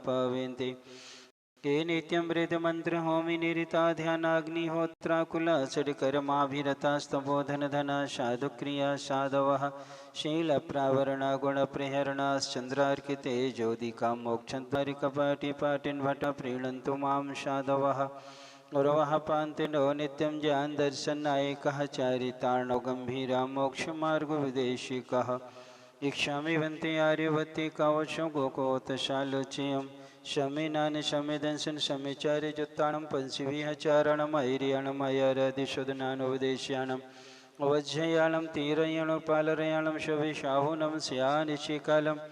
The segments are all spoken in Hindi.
पावेन्ते। के नित्यं वृद्धमन्त्र होमि निरिता ध्यानाग्निहोत्राकुलाचरिकर्माभिरतास्तपोधनधना साधुक्रिया साधवः शीलप्रावरणा गुणप्रहरणाश्चन्द्रार्किते ज्योतिकां मोक्षद्वारिकपाटिपाटिन्भट प्रीणन्तु मां साधवः। गुरवः पान्तिनो नित्यं ज्ञानदर्शननायकः चारितार्णव गम्भीरा मोक्षमार्गविदेशिकः। इच्छामि वन्ते आर्यवत्ते कवचं गोकोतशालोच्यं शमिनान शमिदंसन शमिचार्य जुत्ताणं पंचविहचारणमैर्यणमयरदिशुदनानुपदेश्याणम् अवज्जयाणं तीरयणं पालरयाणं शविशाहुनं स्यानिशिकालम्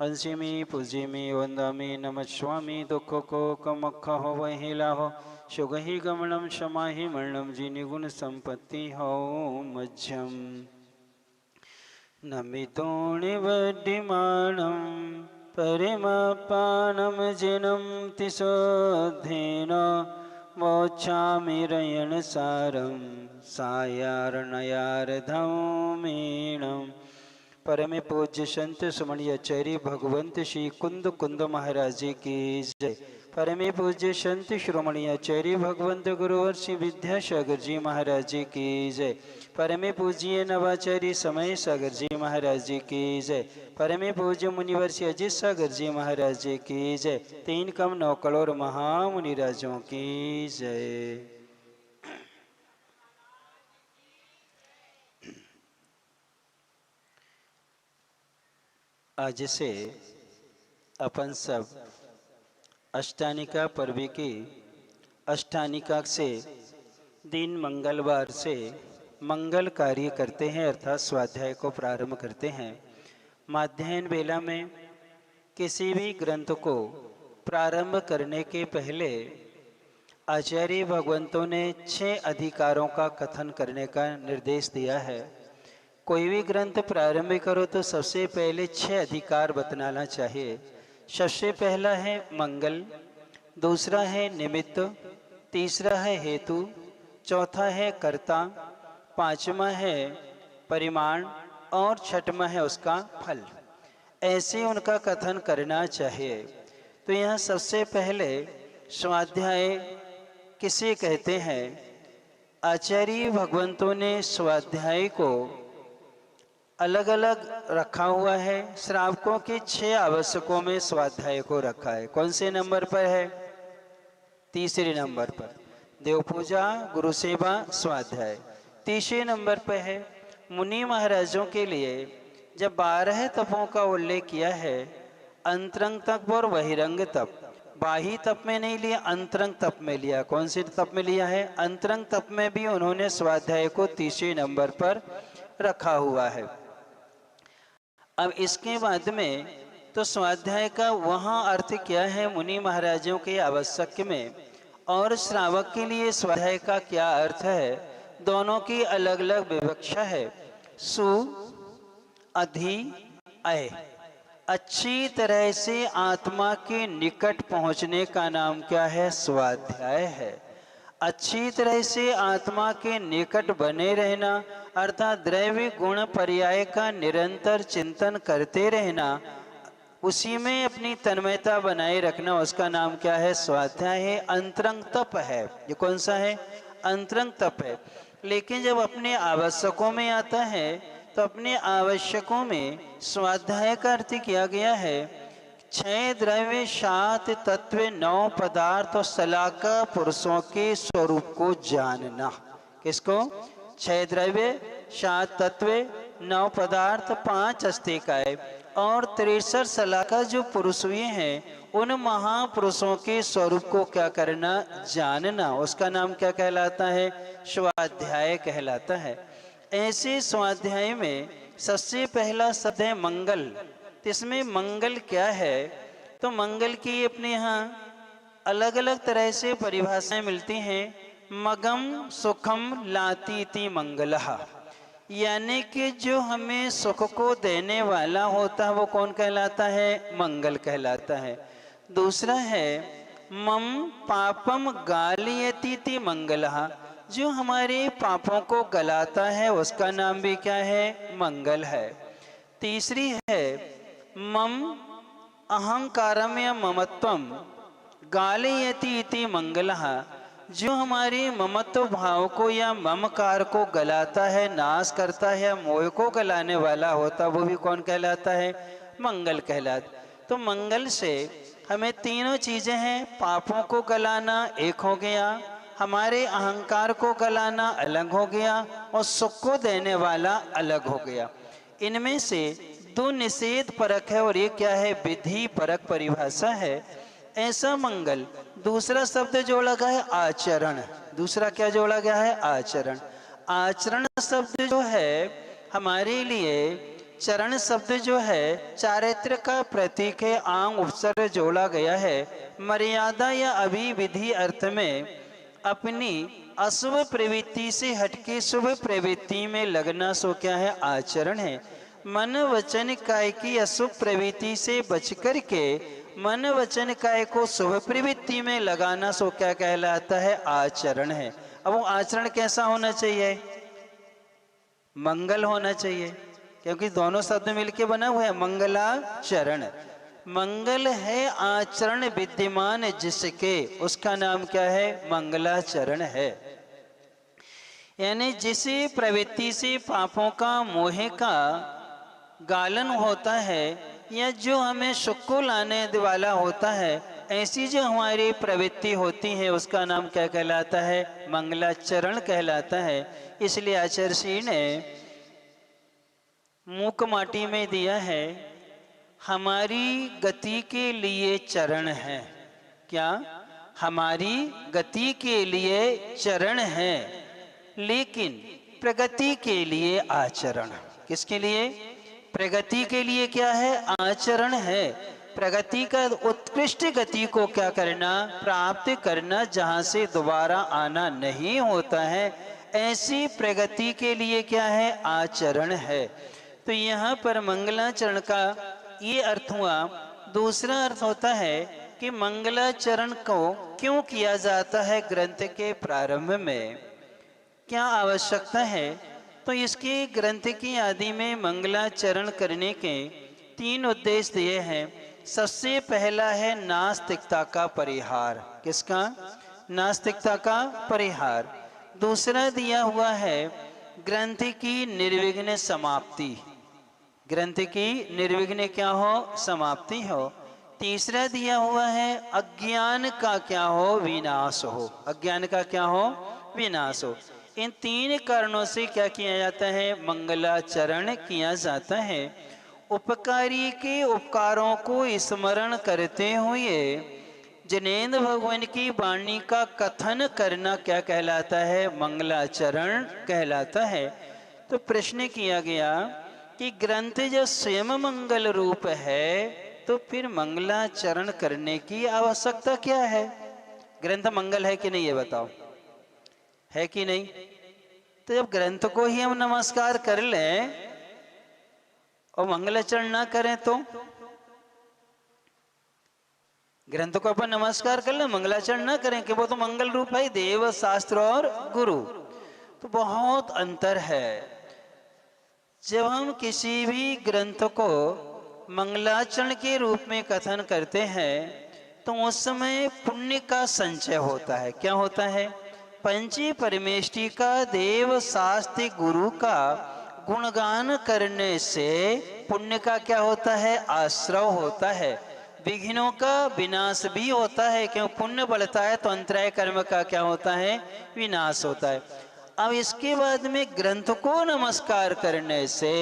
अंसिमि पूजिमि वन्दामि नमस्वामी दुःखकोकमखहो वहिलाहो सुगहि गमनं समाहि मरणं जिनिगुणसम्पत्ति हो मज्जम् नमितोणिवड्डिमाणं परिमपानं जिनं तिशोद्धेन मोक्षामि रयणसारं सायार्णयार्धमीणं। परम पूज्य संत सुमणियाचार्य भगवंत श्री कुंद कुंद महाराज जी की जय। परम पूज्य संत श्रोमणियाचार्य भगवंत गुरुवर श्री विद्यासागर जी महाराज जी की जय। परम पूज्य नवाचार्य समय सागर जी महाराज जी की जय। परम पूज्य मुनिवर श्री अजित सागर जी महाराज जी की जय। 3 कम 9 करोड़ महामुनिराजों की जय। आज से अपन सब अष्टानिका पर्व की अष्टानिका से दिन मंगलवार से मंगल कार्य करते हैं अर्थात स्वाध्याय को प्रारंभ करते हैं। माध्याह्न वेला में किसी भी ग्रंथ को प्रारंभ करने के पहले आचार्य भगवंतों ने 6 अधिकारों का कथन करने का निर्देश दिया है। कोई भी ग्रंथ प्रारंभ करो तो सबसे पहले 6 अधिकार बतलाना चाहिए। सबसे पहला है मंगल, दूसरा है निमित्त, तीसरा है हेतु, चौथा है कर्ता, पांचवा है परिमाण और छठवां है उसका फल। ऐसे उनका कथन करना चाहिए। तो यहाँ सबसे पहले स्वाध्याय किसे कहते हैं? आचार्य भगवंतों ने स्वाध्याय को अलग अलग रखा हुआ है। श्रावकों के 6 आवश्यकों में स्वाध्याय को रखा है। कौन से नंबर पर है? तीसरे नंबर पर। देव पूजा, गुरु सेवा, स्वाध्याय। तीसरे नंबर पर है। मुनि महाराजों के लिए जब 12 तपों का उल्लेख किया है, अंतरंग तप और बहिरंग तप, बाही तप में नहीं लिया, अंतरंग तप में लिया। कौन से तप में लिया है? अंतरंग तप में भी उन्होंने स्वाध्याय को तीसरे नंबर पर रखा हुआ है। अब इसके बाद में तो स्वाध्याय का वहाँ अर्थ क्या है मुनि महाराजों के आवश्यक में, और श्रावक के लिए स्वाध्याय का क्या अर्थ है, दोनों की अलग अलग विवक्षा है। सु अधि अय, अच्छी तरह से आत्मा के निकट पहुँचने का नाम क्या है? स्वाध्याय है। अच्छी तरह से आत्मा के निकट बने रहना अर्थात द्रव्य गुण पर्याय का निरंतर चिंतन करते रहना, उसी में अपनी तन्मयता बनाए रखना, उसका नाम क्या है? स्वाध्याय है। अंतरंग तप है। ये कौन सा है? अंतरंग तप है। लेकिन जब अपने आवश्यकों में आता है तो अपने आवश्यकों में स्वाध्याय का अर्थ किया गया है 6 द्रव्य 7 तत्व 9 पदार्थ और सलाका पुरुषों के स्वरूप को जानना। किसको? 6 द्रव्य 7 तत्व 9 पदार्थ 5 अस्तिकाय और 63 सलाका जो पुरुष हुए हैं, उन महापुरुषों के स्वरूप को क्या करना? जानना। उसका नाम क्या कहलाता है? स्वाध्याय कहलाता है। ऐसे स्वाध्याय में सबसे पहला शब्द है मंगल। इसमें मंगल क्या है? तो मंगल की अपने यहाँ अलग अलग तरह से परिभाषाएं मिलती हैं। मगम सुखम लातीति मंगलः, यानी कि जो हमें सुख को देने वाला होता है वो कौन कहलाता है? मंगल कहलाता है। दूसरा है मम पापम गालयतीति मंगलः, जो हमारे पापों को गलाता है उसका नाम भी क्या है? मंगल है। तीसरी है मम अहंकारम्य ममत्वम गालयति इति मंगलः, जो हमारे ममत्व भाव को या ममकार को गलाता है, नाश करता है, मोह को गलाने वाला होता, वो भी कौन कहलाता है? मंगल कहलाता। तो मंगल से हमें तीनों चीजें हैं, पापों को गलाना एक हो गया, हमारे अहंकार को गलाना अलग हो गया, और सुख को देने वाला अलग हो गया। इनमें से दो निषेध परक है और ये क्या है? विधि परक परिभाषा है। ऐसा मंगल, दूसरा शब्द जोड़ा गया है आचरण। दूसरा क्या जोड़ा गया है? आचरण। आचरण शब्द जो है हमारे लिए, चरण शब्द जो है चारित्र का प्रतीक है, आंग उपसर्ग जोड़ा गया है। मर्यादा या अभिविधि अर्थ में अपनी अशुभ प्रवृत्ति से हटके शुभ प्रवृत्ति में लगना, सो क्या है? आचरण है। मन वचन काय की अशुभ प्रवृत्ति से बच करके मन वचन काय को शुभ प्रवृत्ति में लगाना, सो क्या कहलाता है? आचरण है। अब वो आचरण कैसा होना चाहिए? मंगल होना चाहिए, क्योंकि दोनों शब्द मिलके बना हुआ है मंगलाचरण। मंगल है आचरण विद्यमान जिसके, उसका नाम क्या है? मंगलाचरण है। यानी जिस प्रवृत्ति से पापों का मोह का गालन होता है, या जो हमें सुख को लाने वाला होता है, ऐसी जो हमारी प्रवृत्ति होती है उसका नाम क्या कहलाता है? मंगलाचरण कहलाता है। इसलिए आचार्य श्री ने मूक माटी में दिया है, हमारी गति के लिए चरण है। क्या? हमारी गति के लिए चरण है, लेकिन प्रगति के लिए आचरण। किसके लिए? प्रगति के लिए क्या है? आचरण है। प्रगति का उत्कृष्ट गति को क्या करना? प्राप्त करना, जहां से दोबारा आना नहीं होता है, ऐसी प्रगति के लिए क्या है? आचरण है। तो यहाँ पर मंगलाचरण का ये अर्थ हुआ। दूसरा अर्थ होता है कि मंगलाचरण को क्यों किया जाता है ग्रंथ के प्रारंभ में, क्या आवश्यकता है? तो इसके ग्रंथ की आदि में मंगलाचरण करने के तीन उद्देश्य दिए हैं। सबसे पहला है नास्तिकता का परिहार। किसका? नास्तिकता का परिहार। दूसरा दिया हुआ है ग्रंथ की निर्विघ्न समाप्ति। ग्रंथ की निर्विघ्न क्या हो? समाप्ति हो। तीसरा दिया हुआ है अज्ञान का क्या हो? विनाश हो। अज्ञान का क्या हो? विनाश हो। इन तीन कारणों से क्या किया जाता है? मंगलाचरण किया जाता है। उपकारी के उपकारों को स्मरण करते हुए जिनेन्द्र भगवान की वाणी का कथन करना क्या कहलाता है? मंगलाचरण कहलाता है। तो प्रश्न किया गया कि ग्रंथ जब स्वयं मंगल रूप है, तो फिर मंगलाचरण करने की आवश्यकता क्या है? ग्रंथ मंगल है कि नहीं, ये बताओ, है कि नहीं? तो जब ग्रंथ को ही हम नमस्कार कर लें और मंगलाचरण ना करें, तो ग्रंथ को अपन नमस्कार कर लें, मंगलाचरण ना करें, कि वो तो मंगल रूप है, देव शास्त्र और गुरु। तो बहुत अंतर है। जब हम किसी भी ग्रंथ को मंगलाचरण के रूप में कथन करते हैं, तो उस समय पुण्य का संचय होता है। क्या होता है? पंची परमेष्टि का देव शास्त्र गुरु का गुणगान करने से पुण्य का क्या होता है? आश्रव होता है। विघ्नों का विनाश भी होता है, क्यों? पुण्य बढ़ता है तो अंतराय कर्म का क्या होता है? विनाश होता है। अब इसके बाद में ग्रंथ को नमस्कार करने से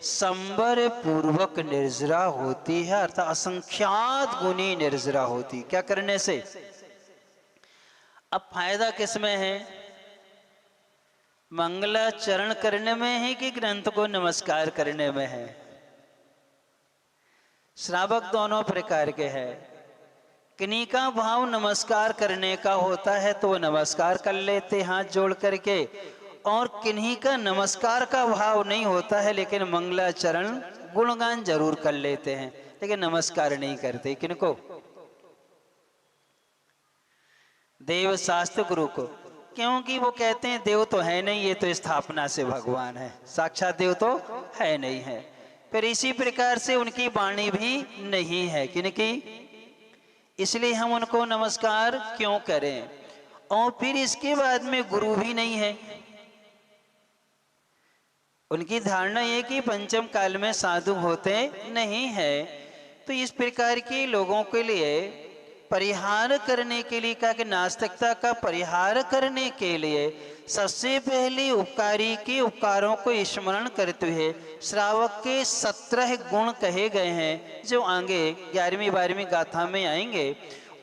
संबर पूर्वक निर्जरा होती है, अर्थात असंख्यात गुनी निर्जरा होती। क्या करने से? अब फायदा किसमें है? मंगलाचरण करने में है कि ग्रंथ को नमस्कार करने में है? श्रावक दोनों प्रकार के हैं। किन्हीं का भाव नमस्कार करने का होता है तो वो नमस्कार कर लेते हाथ जोड़ करके, और किन्हीं का नमस्कार का भाव नहीं होता है, लेकिन मंगलाचरण गुणगान जरूर कर लेते हैं, लेकिन नमस्कार नहीं करते। किनको? देव शास्त्र गुरु को। क्योंकि वो कहते हैं देव तो है नहीं, ये तो स्थापना से भगवान है, साक्षात देव तो है नहीं है। फिर इसी प्रकार से उनकी वाणी भी नहीं है किनकी, इसलिए हम उनको नमस्कार क्यों करें। और फिर इसके बाद में गुरु भी नहीं है। उनकी धारणा ये कि पंचम काल में साधु होते नहीं है। तो इस प्रकार के लोगों के लिए परिहार करने के लिए कहा कि नास्तिकता का परिहार करने के लिए सबसे पहले उपकारी के उपकारों को स्मरण करते हुए श्रावक के 17 गुण कहे गए हैं, जो आगे 11वीं 12वीं गाथा में आएंगे।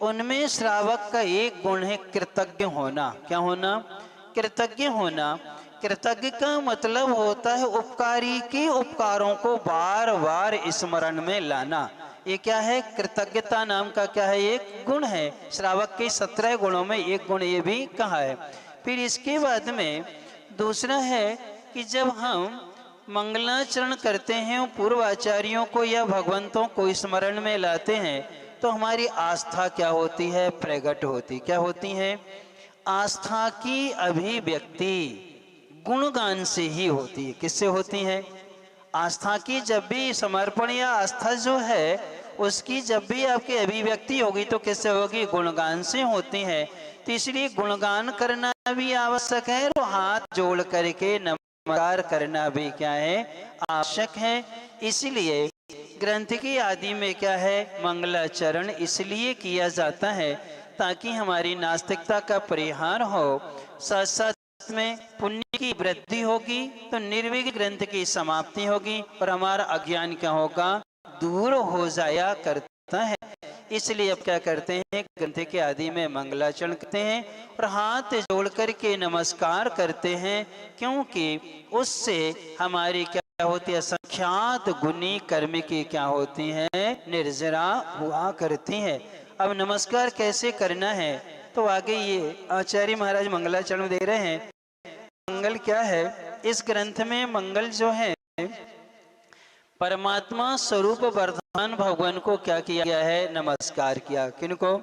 उनमें श्रावक का एक गुण है कृतज्ञ होना। क्या होना? कृतज्ञ होना। कृतज्ञ का मतलब होता है उपकारी के उपकारों को बार बार स्मरण में लाना। ये क्या है? कृतज्ञता नाम का क्या है? एक गुण है। श्रावक के 17 गुणों में एक गुण ये भी कहा है। फिर इसके बाद में दूसरा है कि जब हम मंगलाचरण करते हैं, पूर्व आचार्यों को या भगवंतों को स्मरण में लाते हैं, तो हमारी आस्था क्या होती है? प्रकट होती। क्या होती है? आस्था की अभिव्यक्ति गुणगान से ही होती है। किससे होती है? आस्था की जब भी समर्पण या आस्था जो है उसकी जब भी आपकी अभिव्यक्ति होगी तो किससे होगी? गुणगान से होती है। तो इसलिए गुणगान करना भी आवश्यक है और हाथ जोड़ करके नमस्कार करना भी क्या है? आवश्यक है। इसलिए ग्रंथ की आदि में क्या है? मंगलाचरण इसलिए किया जाता है ताकि हमारी नास्तिकता का परिहार हो, साथ साथ में पुण्य की वृद्धि होगी तो निर्विघ्न ग्रंथ की समाप्ति होगी और हमारा अज्ञान क्या होगा? दूर हो जाया करता है। इसलिए अब क्या करते हैं? ग्रंथ के आदि में मंगलाचरण करते हैं और हाथ जोड़ करके नमस्कार करते हैं, क्योंकि उससे हमारी क्या होती है? संख्यात गुणी कर्म की क्या होती है? निर्जरा हुआ करती है। अब नमस्कार कैसे करना है तो आगे ये आचार्य महाराज मंगलाचरण दे रहे हैं। मंगल क्या है? इस ग्रंथ में मंगल जो है परमात्मा स्वरूप वर्धमान भगवान को क्या किया गया है? नमस्कार किया। किनको?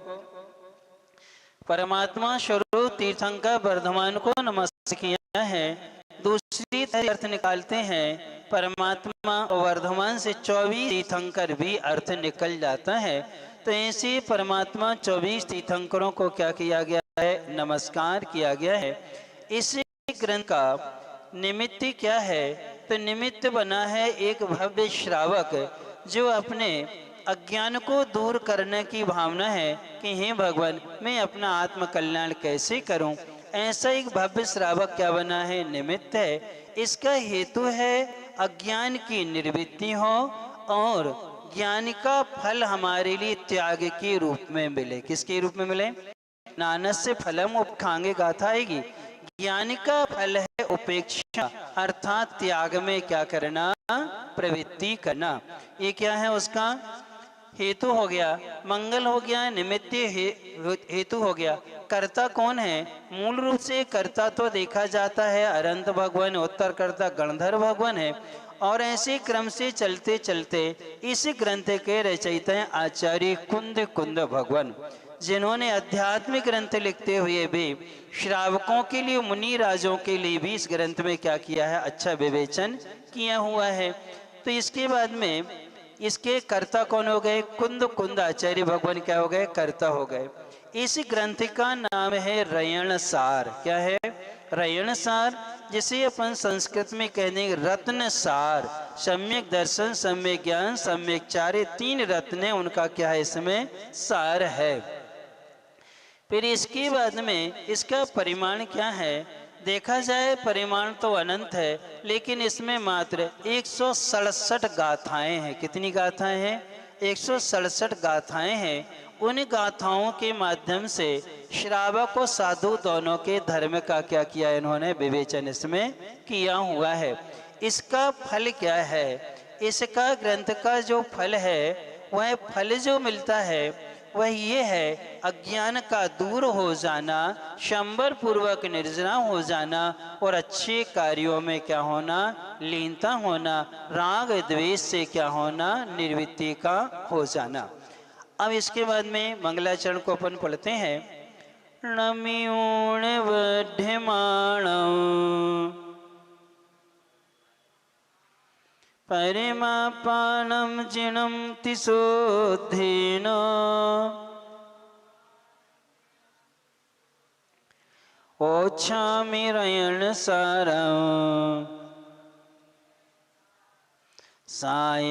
परमात्मा स्वरूप तीर्थंकर वर्धमान को नमस्कार किया है। दूसरी अर्थ निकालते हैं परमात्मा वर्धमान से 24 तीर्थंकर भी अर्थ निकल जाता है। तो ऐसे परमात्मा 24 तीर्थंकरों को क्या किया गया है? नमस्कार किया गया है। इस ग्रंथ का निमित्त क्या है? तो निमित्त बना है एक भव्य श्रावक जो अपने अज्ञान को दूर करने की भावना है कि हे भगवान मैं अपना आत्म कल्याण कैसे करूं। ऐसा एक भव्य श्रावक क्या बना है? निमित्त है। इसका हेतु है अज्ञान की निवृत्ति हो और ज्ञान का फल हमारे लिए त्याग के रूप में मिले। किसके रूप में मिले? नानस्य फलम उपखांगे गाथा आएगी। ज्ञान का फल है उपेक्षा, अर्थात त्याग में क्या करना? प्रवृत्ति करना। ये क्या है? उसका हेतु हो गया। मंगल हो गया, निमित्त हेतु हो गया। कर्ता कौन है? मूल रूप से कर्ता तो देखा जाता है अनंत भगवान, उत्तर कर्ता गणधर भगवान है। और ऐसे क्रम से चलते चलते इस ग्रंथ के रचयिता हैं आचार्य कुंद भगवान, जिन्होंने आध्यात्मिक ग्रंथ लिखते हुए भी श्रावकों के लिए, मुनि राजों के लिए भी इस ग्रंथ में क्या किया है? अच्छा विवेचन किया हुआ है। तो इसके बाद में इसके कर्ता कौन हो गए? कुंद आचार्य भगवान क्या हो गए? कर्ता हो गए। इस ग्रंथ का नाम है रयण सार। क्या है? रयण सार, जिसे अपन संस्कृत में कह देंगे रत्न सार। सम्यक दर्शन, सम्यक ज्ञान, सम्यक चार्य, 3 रत्न उनका क्या है? इसमें सार है। फिर इसके बाद में इसका परिमाण क्या है? देखा जाए परिमाण तो अनंत है, लेकिन इसमें मात्र 167 गाथाएं हैं। कितनी गाथाएं हैं? 167 गाथाएं हैं। उन गाथाओं के माध्यम से श्रावक और साधु दोनों के धर्म का क्या किया? इन्होंने विवेचन इसमें किया हुआ है। इसका फल क्या है? इसका ग्रंथ का जो फल है वह फल जो मिलता है वह ये है अज्ञान का दूर हो जाना, शंबर पूर्वक निर्जना हो जाना और अच्छे कार्यों में क्या होना? लीनता होना, राग द्वेष से क्या होना? निर्वृत्ति का हो जाना। अब इसके बाद में मंगलाचरण को अपन पढ़ते हैं। नमियूण वध्यमाण परिमापानं जिनं तिशोद्धेन ओच्छामि रयणसारम् सायारणयारधम्मेण।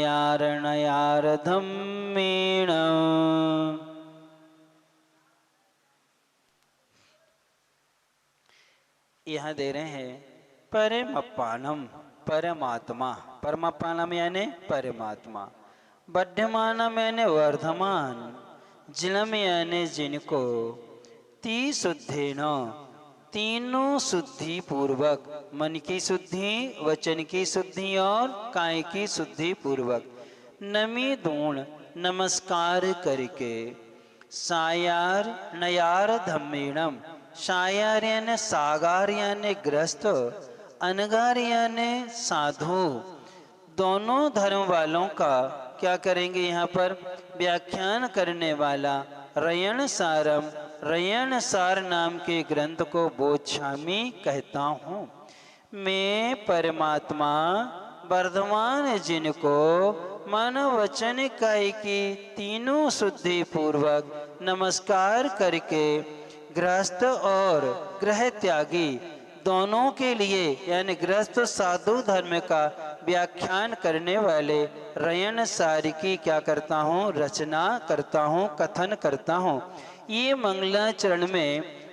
यहाँ दे रहे हैं परमपानम, परमात्मा। परमपानम यानी परमात्मा। बद्धमानम यानी वर्धमान। जिलम यानी जिनको। ती शुद्धेन तीनों शुद्धि पूर्वक, मन की शुद्धि, वचन की शुद्धि और काय की शुद्धि पूर्वक नमी दूण नमस्कार करके सायार नयार धम्मीणम। सायार यानी सागार यानी ग्रस्त, अनगार यानी साधु, दोनों धर्म वालों का क्या करेंगे यहाँ पर व्याख्यान करने वाला रयण सारम, रयण सार नाम के ग्रंथ को बोधामि कहता हूँ। मैं परमात्मा वर्धमान जिनको मन वचन काय की तीनों शुद्धि पूर्वक नमस्कार करके गृहस्थ और गृह त्यागी दोनों के लिए यानी गृहस्थ साधु धर्म का व्याख्यान करने वाले रयण सार की क्या करता हूँ, रचना करता हूँ, कथन करता हूँ। ये मंगलाचरण में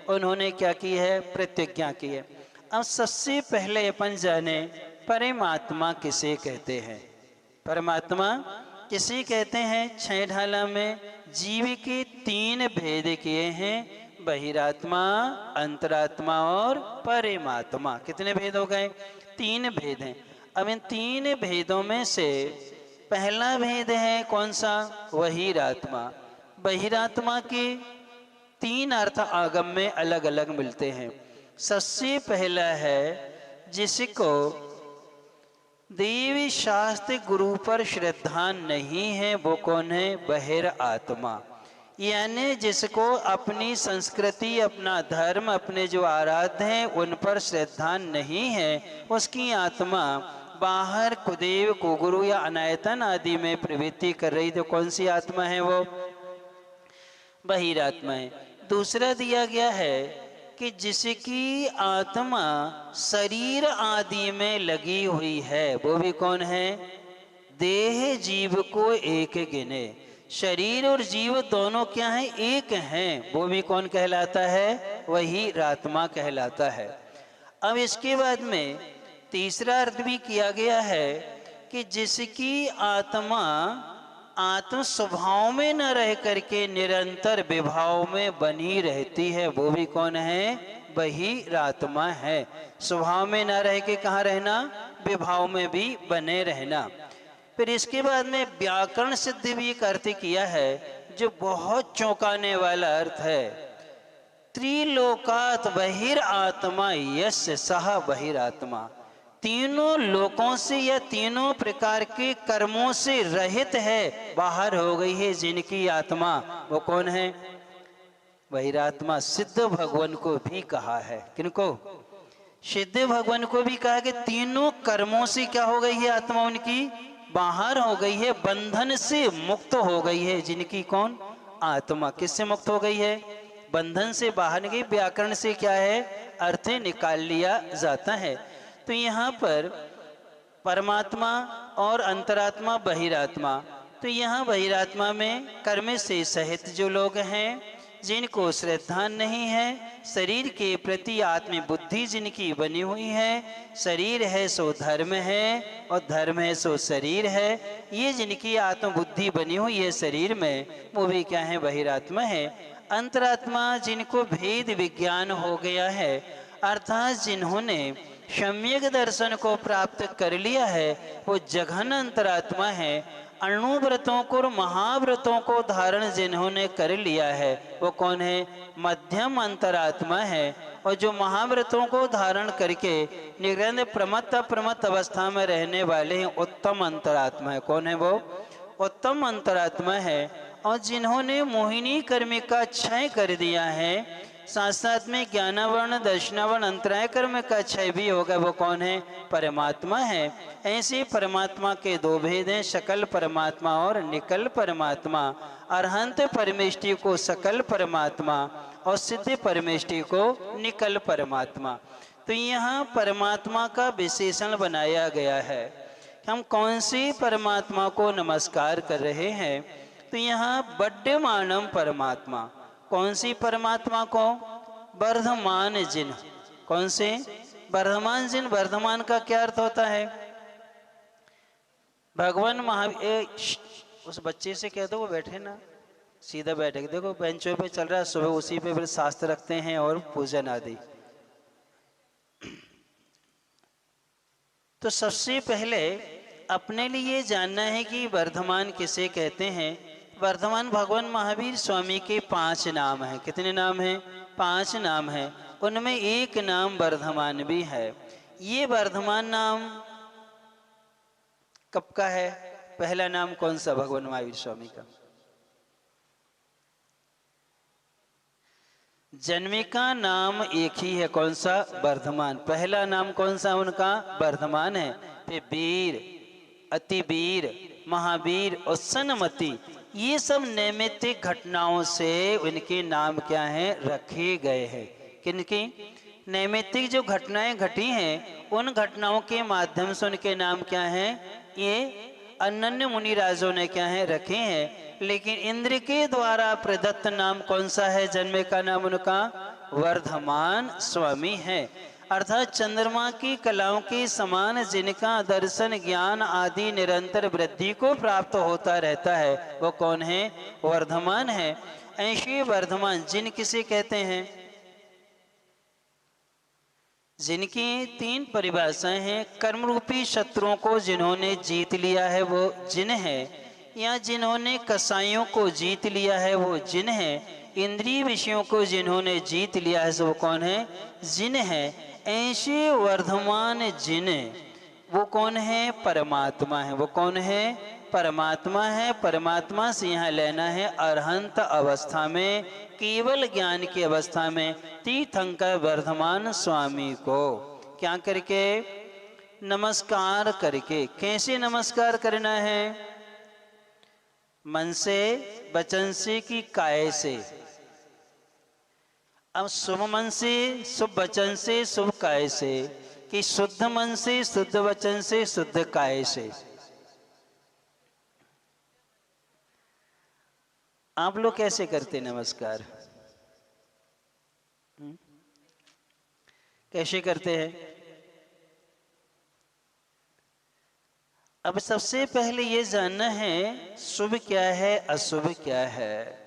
उन्होंने क्या की है, प्रतिज्ञा की है। अब सबसे पहले अपन जाने परमात्मा किसे कहते हैं। परमात्मा किसे कहते हैं। छह ढाला में जीव के तीन भेद किए हैं, बहिरात्मा, अंतरात्मा और परमात्मा। कितने भेद हो गए, तीन भेद हैं। अब इन तीन भेदों में से पहला भेद है कौन सा, बहिरात्मा। बहिरात्मा के तीन अर्थ आगम में अलग अलग मिलते हैं। सबसे पहला है जिसको देवी शास्त्र गुरु पर श्रद्धा नहीं है, वो कौन है, बहिर आत्मा। यानी जिसको अपनी संस्कृति, अपना धर्म, अपने जो आराध्य हैं उन पर श्रद्धा नहीं है, उसकी आत्मा बाहर कुदेव कुगुरु या अनायतन आदि में प्रवृत्ति कर रही, तो कौन सी आत्मा है, वो बहिरात्मा है। दूसरा दिया गया है कि जिसकी आत्मा शरीर आदि में लगी हुई है, वो भी कौन है, देह जीव को एक गिने। शरीर और जीव दोनों क्या है, एक हैं, वो भी कौन कहलाता है, वही आत्मा कहलाता है। अब इसके बाद में तीसरा अर्थ भी किया गया है कि जिसकी आत्मा आत्म स्वभाव में न रह करके निरंतर विभाव में बनी रहती है, वो भी कौन है, वही आत्मा है। स्वभाव में न रह के कहाँ रहना, विभाव में भी बने रहना। फिर इसके बाद में व्याकरण सिद्ध भी एक अर्थ किया है जो बहुत चौंकाने वाला अर्थ है। त्रिलोकात बहिरात्मा यस्य सह बहिरात्मा। तीनों लोकों से या तीनों प्रकार के कर्मों से रहित है, बाहर हो गई है जिनकी आत्मा, वो कौन है, बहिरात्मा। सिद्ध भगवान को भी कहा है, किनको, सिद्ध भगवान को भी कहा कि तीनों कर्मों से क्या हो गई है, आत्मा उनकी बाहर हो गई है, बंधन से मुक्त हो गई है। जिनकी कौन, आत्मा। किससे मुक्त हो गई है, बंधन से बाहर गई। व्याकरण से क्या है, अर्थ निकाल लिया जाता है। तो यहाँ पर परमात्मा और अंतरात्मा, बहिरात्मा। तो यहाँ बहिरात्मा में कर्म से सहित जो लोग हैं, जिनको श्रद्धा नहीं है, शरीर के प्रति आत्म बुद्धि जिनकी बनी हुई है, शरीर है सो धर्म है और धर्म है सो शरीर है, ये जिनकी आत्म बुद्धि बनी हुई है शरीर में, वो भी क्या है, बहिरात्मा है। अंतरात्मा जिनको भेद विज्ञान हो गया है, अर्थात जिन्होंने सम्यक दर्शन को प्राप्त कर लिया है, वो जघन अंतरात्मा है। अणुव्रतों को और महाव्रतों को धारण जिन्होंने कर लिया है, वो कौन है, मध्यम अंतरात्मा है। और जो महाव्रतों को धारण करके निरंतर प्रमत्त अप्रमत्त अवस्था में रहने वाले हैं, उत्तम अंतरात्मा है। कौन है वो, उत्तम अंतरात्मा है। और जिन्होंने मोहिनी कर्म का क्षय कर दिया है, साथ साथ में ज्ञानावरण दर्शनावरण अंतराय कर्म का क्षय भी होगा। वो कौन है? परमात्मा है। ऐसे परमात्मा के दो भेद हैं, सकल परमात्मा और निकल परमात्मा। अरहंत परमेष्टि को सकल परमात्मा और सिद्ध परमेष्टि को निकल परमात्मा। तो यहाँ परमात्मा का विशेषण बनाया गया है। हम कौन सी परमात्मा को नमस्कार कर रहे हैं? तो यहाँ बड्डमानम परमात्मा। कौन सी परमात्मा को? वर्धमान जिन। कौन से? वर्धमान जिन। वर्धमान का क्या अर्थ होता है? भगवान महावीर। उस बच्चे से कह दो वो बैठे ना, सीधा बैठे। देखो बेंचों पे चल रहा है, सुबह उसी पे फिर शास्त्र रखते हैं और पूजन आदि। तो सबसे पहले अपने लिए जानना है कि वर्धमान किसे कहते हैं। वर्धमान भगवान महावीर स्वामी के 5 नाम हैं। कितने नाम हैं? 5 नाम हैं। उनमें एक नाम वर्धमान भी है। ये वर्धमान नाम कब का है? पहला नाम कौन सा भगवान महावीर स्वामी का? जन्मे का नाम एक ही है। कौन सा? वर्धमान। पहला नाम कौन सा उनका? वर्धमान है। फिर वीर, अति वीर, महावीर और सन्मति, ये सब नैमित्तिक घटनाओं से उनके नाम क्या हैं? रखे गए हैं। किनकी? नैमित्तिक जो घटनाएं घटी हैं उन घटनाओं के माध्यम से उनके नाम क्या हैं? ये अनन्य मुनि राजों ने क्या है? रखे हैं। लेकिन इंद्र के द्वारा प्रदत्त नाम कौन सा है? जन्मे का नाम उनका वर्धमान स्वामी है। अर्थात चंद्रमा की कलाओं के समान जिनका दर्शन ज्ञान आदि निरंतर वृद्धि को प्राप्त होता रहता है, वो कौन है? वर्धमान है। ऐसे वर्धमान जिन किसे कहते हैं? जिनकी 3 परिभाषाएं हैं। कर्म रूपी शत्रुओं को जिन्होंने जीत लिया है वो जिन है, या जिन्होंने कसाईयों को जीत लिया है वो जिन है, इंद्रिय विषयों को जिन्होंने जीत लिया है वो कौन है? जिन है। ऐसे वर्धमान जिन, वो कौन है? परमात्मा है। वो कौन है? परमात्मा है। परमात्मा से यहाँ लेना है अरहंत अवस्था में, केवल ज्ञान की अवस्था में तीर्थंकर वर्धमान स्वामी को क्या करके? नमस्कार करके। कैसे नमस्कार करना है? मन से, वचन से कि काया से? अब शुभ मन से, शुभ वचन से, शुभ काया से, कि शुद्ध मन से, शुद्ध वचन से, शुद्ध काया से? आप लोग कैसे करते नमस्कार? कैसे करते हैं? अब सबसे पहले ये जानना है शुभ क्या है, अशुभ क्या है,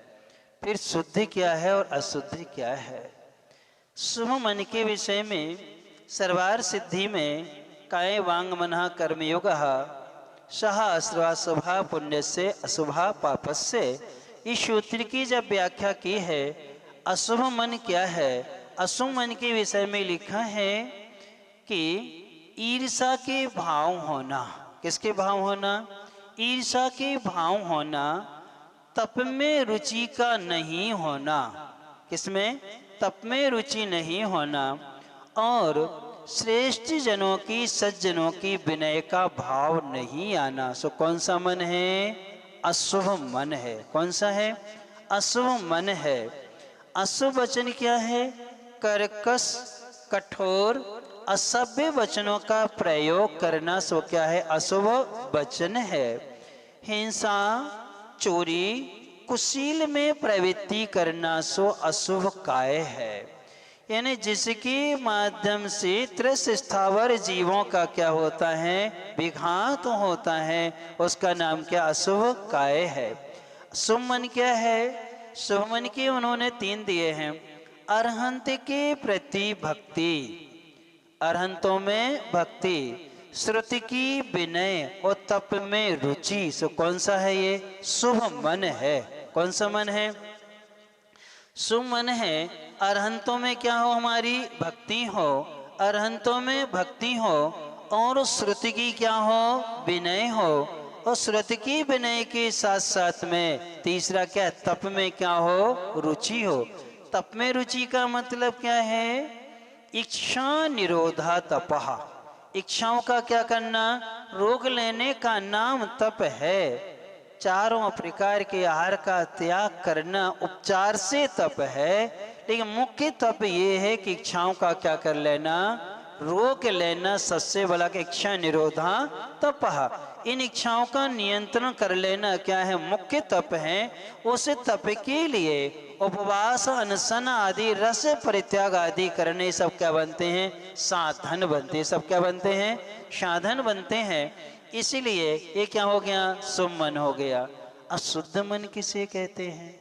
फिर शुद्ध क्या है और अशुद्ध क्या है। शुभ मन के विषय में सर्वार सिद्धि में काय वांग मनः कर्मयोगः सह अश्रवा शुभा पुण्य से अशुभा पापस्य, इस सूत्र की जब व्याख्या की है अशुभ मन क्या है, अशुभ मन के विषय में लिखा है कि ईर्षा के भाव होना। किसके भाव होना? ईर्षा के भाव होना, तप में रुचि का नहीं होना। किसमें? तप में रुचि नहीं होना, और श्रेष्ठ जनों की, सज्जनों की विनय का भाव नहीं आना। सो कौन सा मन है? अशुभ मन है। कौन सा है? अशुभ मन है। अशुभ वचन क्या है? कर्कश, कठोर, असभ्य वचनों का प्रयोग करना सो क्या है? अशुभ वचन है। हिंसा, चोरी, कुशील में प्रवृत्ति करना सो अशुभ काय है। यानी जिसके माध्यम से त्रस्त स्थावर जीवों का क्या होता है? विघात होता है, उसका नाम क्या? अशुभ काय है। शुभ मन क्या है? शुभ मन के उन्होंने 3 दिए हैं। अरहंत के प्रति भक्ति, अरहंतों में भक्ति, श्रुति की विनय और तप में रुचि। सो कौन सा है? ये शुभ मन है। कौन सा मन है? शुभ मन है। अरहंतों में क्या हो? हमारी भक्ति हो, अरहंतों में भक्ति हो, और श्रुति की क्या हो? विनय हो, और श्रुति की विनय के साथ साथ में तीसरा क्या? तप में क्या हो? रुचि हो। तप में रुचि का मतलब क्या है? इच्छा निरोधा तपः। इच्छाओं का क्या करना? रोक लेने का नाम तप है। चारों प्रकार के आहार का त्याग करना उपचार से तप है, लेकिन मुख्य तप ये है कि इच्छाओं का क्या कर लेना? रोक लेना। सबसे बड़ा कि इच्छा निरोधा तपः। इन इच्छाओं का नियंत्रण कर लेना क्या है? मुख्य तप है। उस तप के लिए उपवास, अनशन आदि, रस परित्याग आदि करने सब क्या बनते हैं? साधन बनते हैं। सब क्या बनते हैं? साधन बनते हैं। इसीलिए ये क्या हो गया? शुभ मन हो गया। अशुद्ध मन किसे कहते हैं?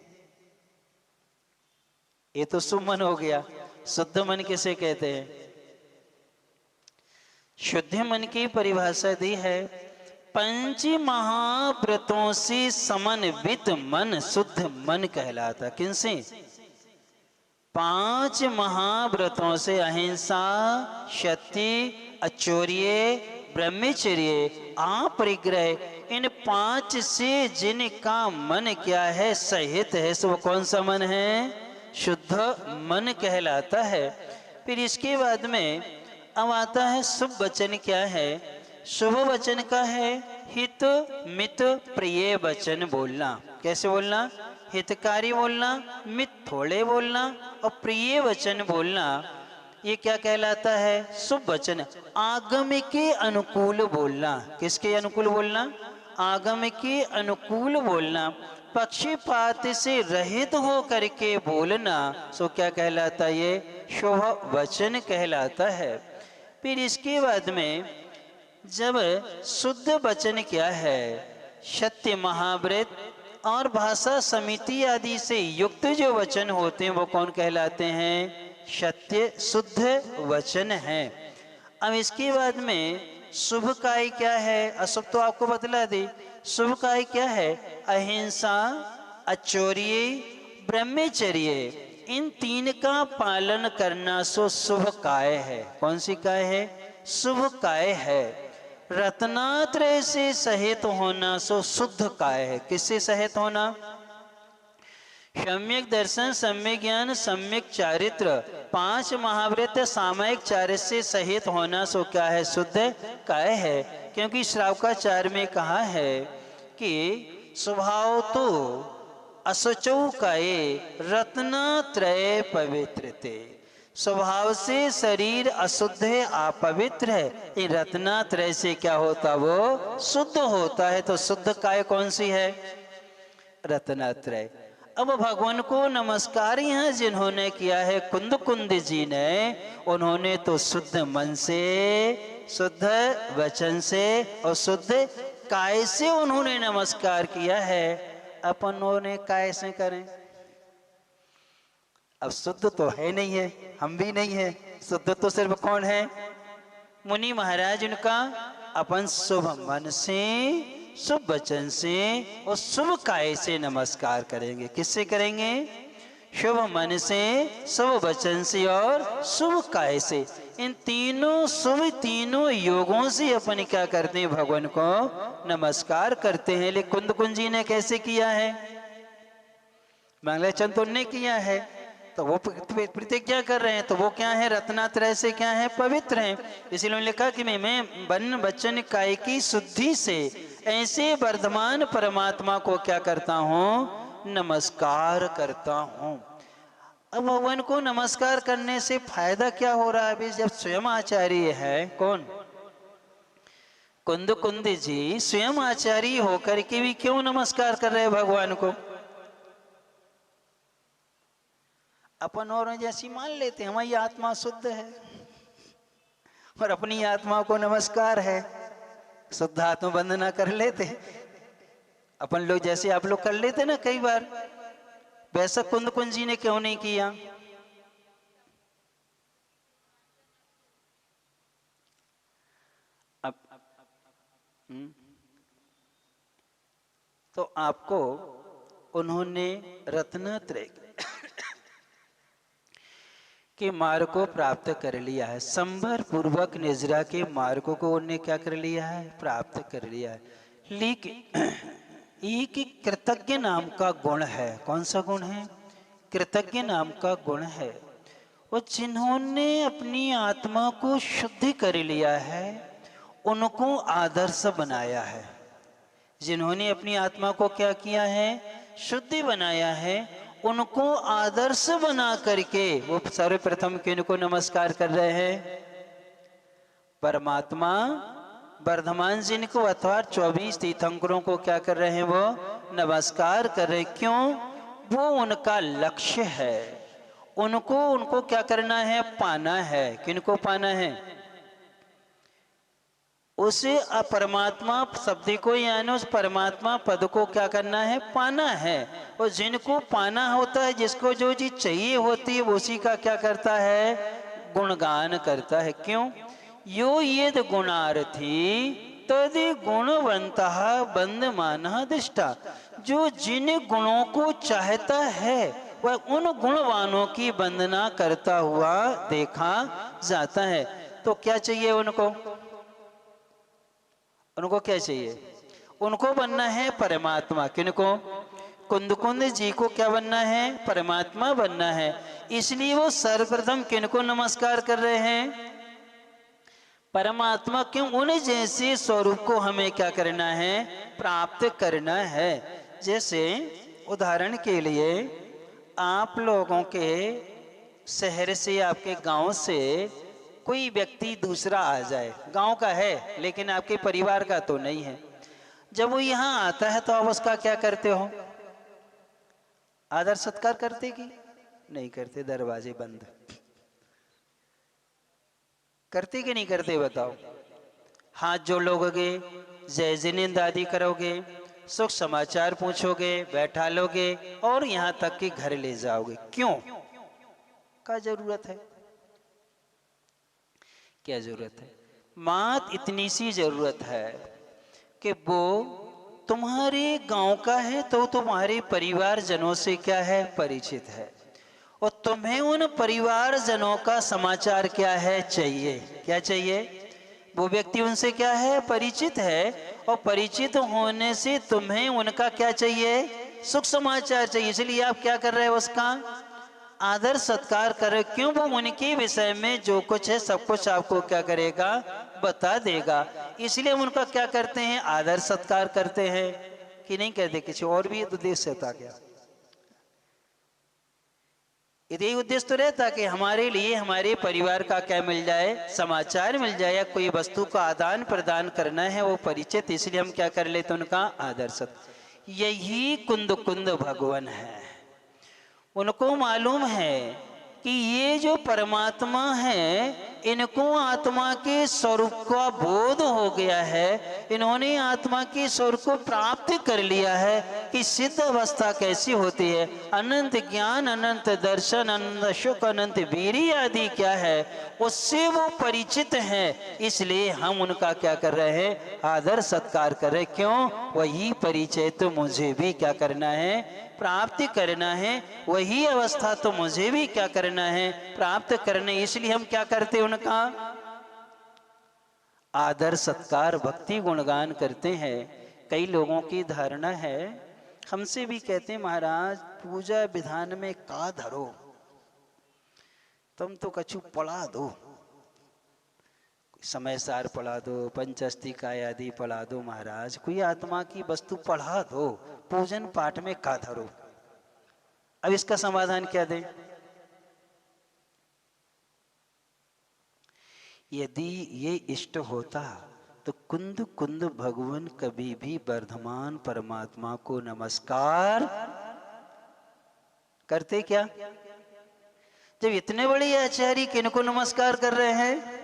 ये तो शुभ मन हो गया। शुद्ध मन किसे कहते हैं? शुद्ध मन की परिभाषा दी है, पंच महाव्रतों से समन्वित मन शुद्ध मन कहलाता। किनसे? 5 महाव्रतों से, अहिंसा, सत्य, अचौर्य, ब्रह्मचर्य, अपरिग्रह, इन 5 से जिनका मन क्या है? सहित है, सो कौन सा मन है? शुद्ध मन कहलाता है। फिर इसके बाद में अब आता है शुभ वचन। क्या है? शुभ वचन का है हित मित प्रिय वचन बोलना। कैसे बोलना? हितकारी बोलना, मित थोड़े बोलना, और प्रिय वचन बोलना। ये क्या कहलाता है? शुभ वचन। आगम के अनुकूल बोलना। किसके अनुकूल बोलना? आगम के अनुकूल बोलना। पक्षपात से रहित हो करके बोलना, सो क्या कहलाता? ये शुभ वचन कहलाता है। फिर इसके बाद में जब शुद्ध वचन क्या है? सत्य, महाव्रत और भाषा समिति आदि से युक्त जो वचन होते हैं वो कौन कहलाते हैं? सत्य शुद्ध वचन है। अब इसके बाद में शुभ काय क्या है? अशुभ तो आपको बतला दी। शुभ काय क्या है? अहिंसा, अचौर्य, ब्रह्मचर्य, इन 3 का पालन करना सो शुभ काय है। कौन सी काय है? शुभ काय है। रत्नात्रय से सहित होना सो शुद्ध काय है। किससे सहित होना? सम्यक दर्शन, सम्यक ज्ञान, सम्यक चारित्र, 5 महाव्रत सामयिक चारित्र से सहित होना सो क्या है? शुद्ध काय है। क्योंकि श्रावकाचार्य में कहा है कि स्वभाव तो असुचौ काये रत्नात्रय पवित्रते। स्वभाव से शरीर अशुद्ध है, अपवित्र है, इन रत्नात्रय से क्या होता? वो शुद्ध होता है। तो शुद्ध काय कौन सी है? रत्नात्रय। अब भगवान को नमस्कार यहाँ जिन्होंने किया है कुंद कुंद जी ने, उन्होंने तो शुद्ध मन से, शुद्ध वचन से और शुद्ध काय से उन्होंने नमस्कार किया है। अपनों ने काय से करें? अब शुद्ध तो है नहीं है, हम भी नहीं है। शुद्ध तो सिर्फ कौन है? मुनि महाराज। उनका अपन शुभ मन से, शुभ वचन से और शुभ काय से नमस्कार करेंगे। किससे करेंगे? शुभ मन से, शुभ वचन से और शुभ काय से। इन तीनों शुभ, तीनों योगों से अपन क्या करते हैं? भगवान को नमस्कार करते हैं। लेकिन कुंद कुंज जी ने कैसे किया है? मंगलाचरण तो ने किया है, तो वो प्रतिज्ञा कर रहे हैं, तो वो क्या है? रत्नात्रय से क्या है? पवित्र हैं। इसीलिए लिखा कि मैं वन वचन काय की शुद्धि से ऐसे वर्धमान परमात्मा को क्या करता हूँ? नमस्कार करता हूँ। अब भगवान को नमस्कार करने से फायदा क्या हो रहा है? अभी जब स्वयं आचार्य है, कौन? कुंद कुंद जी स्वयं आचार्य होकर के भी क्यों नमस्कार कर रहे हैं भगवान को? अपन और जैसी मान लेते हैं हमारी आत्मा शुद्ध है और अपनी आत्मा को नमस्कार है, शुद्ध आत्मा वंदना कर लेते। अपन लोग जैसे आप लोग कर लेते ना कई बार, वैसा कुंद कुंज जी ने क्यों नहीं किया? अब तो आपको उन्होंने रत्नात्रय के मार्ग को प्राप्त कर लिया है। संभर पूर्वक निजरा के मार्ग को उन्हें क्या कर लिया है? प्राप्त कर लिया है। लेकिन एक कृतज्ञ नाम का गुण है। कौन सा गुण है? कृतज्ञ नाम का गुण है। वो जिन्होंने अपनी आत्मा को शुद्ध कर लिया है उनको आदर्श बनाया है। जिन्होंने अपनी आत्मा को क्या किया है, शुद्ध बनाया है, उनको आदर्श बना करके वो सर्वप्रथम किनको नमस्कार कर रहे हैं? परमात्मा वर्धमान जिनको अथवा 24 तीर्थंकरों को क्या कर रहे हैं? वो नमस्कार कर रहे। क्यों? वो उनका लक्ष्य है। उनको क्या करना है? पाना है। किनको पाना है? उसे परमात्मा शब्द को यानी उस परमात्मा पद को क्या करना है? पाना है। और जिनको पाना होता है, जिसको जो चीज चाहिए होती है, उसी का क्या करता है? गुणगान करता है। क्यों? यो यद गुणार्थी तद गुणवंतः बंधमानः दृष्टा। जो जिन गुणों को चाहता है वह उन गुणवानों की वंदना करता हुआ देखा जाता है। तो क्या चाहिए उनको? उनको क्या चाहिए? उनको बनना है परमात्मा। किनको? कुंद जी को क्या बनना है? परमात्मा बनना है। इसलिए वो सर्वप्रथम किनको नमस्कार कर रहे हैं? परमात्मा। क्यों? उन जैसे स्वरूप को हमें क्या करना है? प्राप्त करना है। जैसे उदाहरण के लिए आप लोगों के शहर से, आपके गांव से कोई व्यक्ति दूसरा आ जाए, गांव का है लेकिन आपके परिवार का तो नहीं है। जब वो यहाँ आता है तो आप उसका क्या करते हो? आदर सत्कार करते कि नहीं करते? दरवाजे बंद करते कि नहीं करते? बताओ। हाथ जोड़ लोगे, जय जिनेंद्र आदि करोगे, सुख समाचार पूछोगे, बैठा लोगे और यहाँ तक कि घर ले जाओगे। क्यों? क्या जरूरत है? क्या जरूरत है? मात इतनी सी जरूरत है कि वो तुम्हारे गांव का है तो तुम्हारे परिवार जनों से क्या है? परिचित है। और तुम्हें उन परिवार जनों का समाचार क्या है? चाहिए। क्या चाहिए? वो व्यक्ति उनसे क्या है? परिचित है। और परिचित होने से तुम्हें उनका क्या चाहिए? सुख समाचार चाहिए। इसलिए आप क्या कर रहे हो? उसका आदर सत्कार कर रहे। क्यों? वो उनके विषय में जो कुछ है सब कुछ आपको क्या करेगा? बता देगा। इसलिए हम उनका क्या करते हैं? आदर सत्कार करते हैं कि नहीं करते? किसी और भी उद्देश्य था क्या? यही उद्देश्य तो रहता कि हमारे लिए हमारे परिवार का क्या मिल जाए? समाचार मिल जाए, या कोई वस्तु का आदान प्रदान करना है वो परिचित, इसलिए हम क्या कर लेते? उनका आदर सत्कार। यही कुंद भगवान है। उनको मालूम है कि ये जो परमात्मा है इनको आत्मा के स्वरूप का बोध हो गया है। इन्होंने आत्मा के स्वरूप को प्राप्त कर लिया है कि सिद्ध अवस्था कैसी होती है। अनंत ज्ञान, अनंत दर्शन, अनंत सुख, अनंत वीरी आदि क्या है, उससे वो परिचित हैं। इसलिए हम उनका क्या कर रहे हैं? आदर सत्कार कर रहे। क्यों? वही परिचय तो मुझे भी क्या करना है? प्राप्ति करना है। वही अवस्था तो मुझे भी क्या करना है? प्राप्त करने। इसलिए हम क्या करते हैं? उनका आदर सत्कार, भक्ति गुणगान करते हैं। कई लोगों की धारणा है, हमसे भी कहते हैं, महाराज पूजा विधान में का धरो, तुम तो कछु पढ़ा दो, समय सार पढ़ा दो, पंचस्तिका आदि पढ़ा दो, महाराज कोई आत्मा की वस्तु पढ़ा दो, पूजन पाठ में का धरो। अब इसका समाधान क्या दे? यदि ये इष्ट होता तो कुंद भगवान कभी भी वर्धमान परमात्मा को नमस्कार करते क्या? जब इतने बड़े आचार्य किनको नमस्कार कर रहे हैं?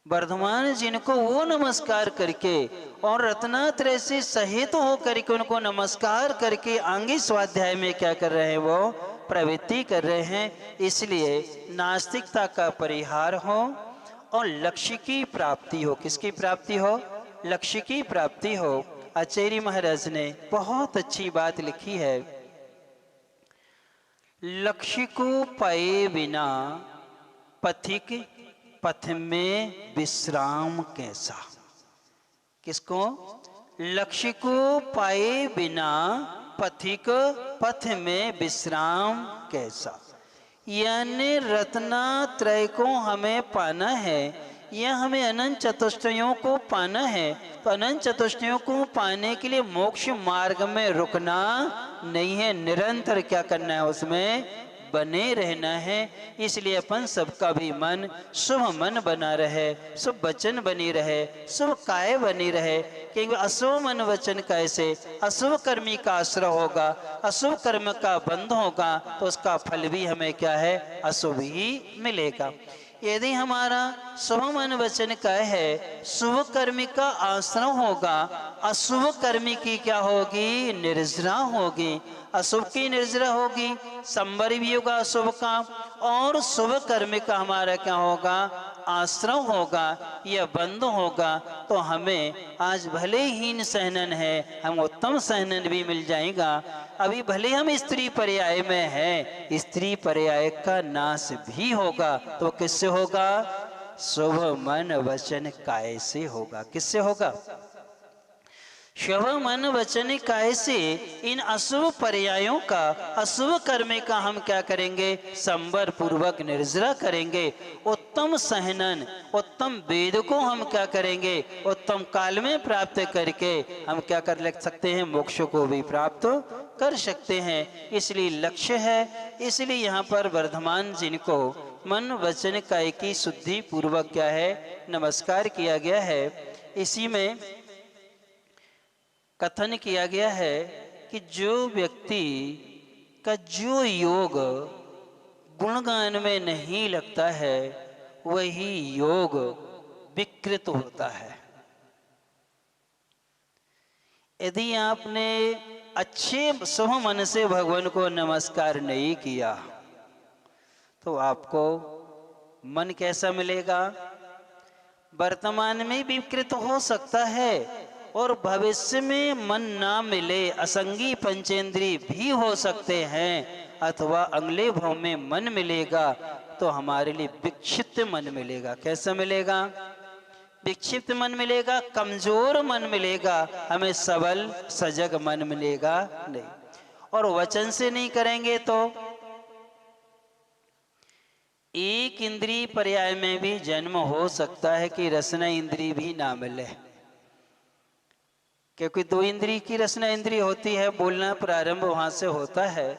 वर्धमान जिनको वो नमस्कार करके और रत्नात्रय से सहित होकर के उनको नमस्कार करके आगे स्वाध्याय में क्या कर रहे हैं? वो प्रवृत्ति कर रहे हैं। इसलिए नास्तिकता का परिहार हो और लक्ष्य की प्राप्ति हो। किसकी प्राप्ति हो? लक्ष्य की प्राप्ति हो। आचार्य महाराज ने बहुत अच्छी बात लिखी है, लक्ष्य को पाए बिना पथिक पथ में विश्राम कैसा। किसको? लक्ष्य को पाए बिना पथिक पथ में विश्राम कैसा। यानी रत्नात्रय को हमें पाना है या हमें अनंत चतुष्टयों को पाना है, तो अनंत चतुष्टयों को पाने के लिए मोक्ष मार्ग में रुकना नहीं है, निरंतर क्या करना है, उसमें बने रहना है। इसलिए अपन सबका भी मन शुभ मन बना रहे, शुभ वचन बनी रहे, शुभ काय बनी रहे। क्योंकि अशुभ मन वचन कैसे, अशुभ कर्मी का आश्रय होगा, अशुभ कर्म का बंध होगा, तो उसका फल भी हमें क्या है, अशुभ ही मिलेगा। यदि हमारा शुभ मन वचन का है, शुभ कर्मी का आश्रय होगा, अशुभ कर्मी की क्या होगी, निर्जरा होगी। अशुभ की निर्जरा होगी, संबर भी होगा अशुभ का, और शुभ कर्म का हमारा क्या होगा, आश्रय होगा, यह बंद होगा। तो हमें आज भले हीन सहनन है, हम उत्तम सहनन भी मिल जाएगा। अभी भले हम स्त्री पर्याय में हैं, स्त्री पर्याय का नाश भी होगा, तो किससे होगा, शुभ मन वचन काय से होगा। किससे होगा, शुभ मन वचन काय से इन अशुभ पर्यायों का, अशुभ कर्म का हम क्या करेंगे, संबर पूर्वक निर्जरा करेंगे। उत्तम सहनन, उत्तम वेद को हम क्या करेंगे, उत्तम काल में प्राप्त करके हम क्या कर ले सकते हैं, मोक्ष को भी प्राप्त कर सकते हैं। इसलिए लक्ष्य है, इसलिए यहाँ पर वर्धमान जिनको मन वचन काय की शुद्धि पूर्वक क्या है, नमस्कार किया गया है। इसी में कथन किया गया है कि जो व्यक्ति का जो योग गुणगान में नहीं लगता है, वही योग विकृत होता है। यदि आपने अच्छे शुभ मन से भगवान को नमस्कार नहीं किया, तो आपको मन कैसा मिलेगा, वर्तमान में विकृत हो सकता है और भविष्य में मन ना मिले, असंगी पंचेंद्रिय भी हो सकते हैं, अथवा अगले भाव में मन मिलेगा तो हमारे लिए विक्षिप्त मन मिलेगा। कैसा मिलेगा, विक्षिप्त मन मिलेगा, कमजोर मन मिलेगा, हमें सबल सजग मन मिलेगा नहीं। और वचन से नहीं करेंगे तो एक इंद्रिय पर्याय में भी जन्म हो सकता है कि रसना इंद्रिय भी ना मिले, क्योंकि दो इंद्रिय की रसना इंद्रिय होती है, बोलना प्रारंभ वहां से होता है।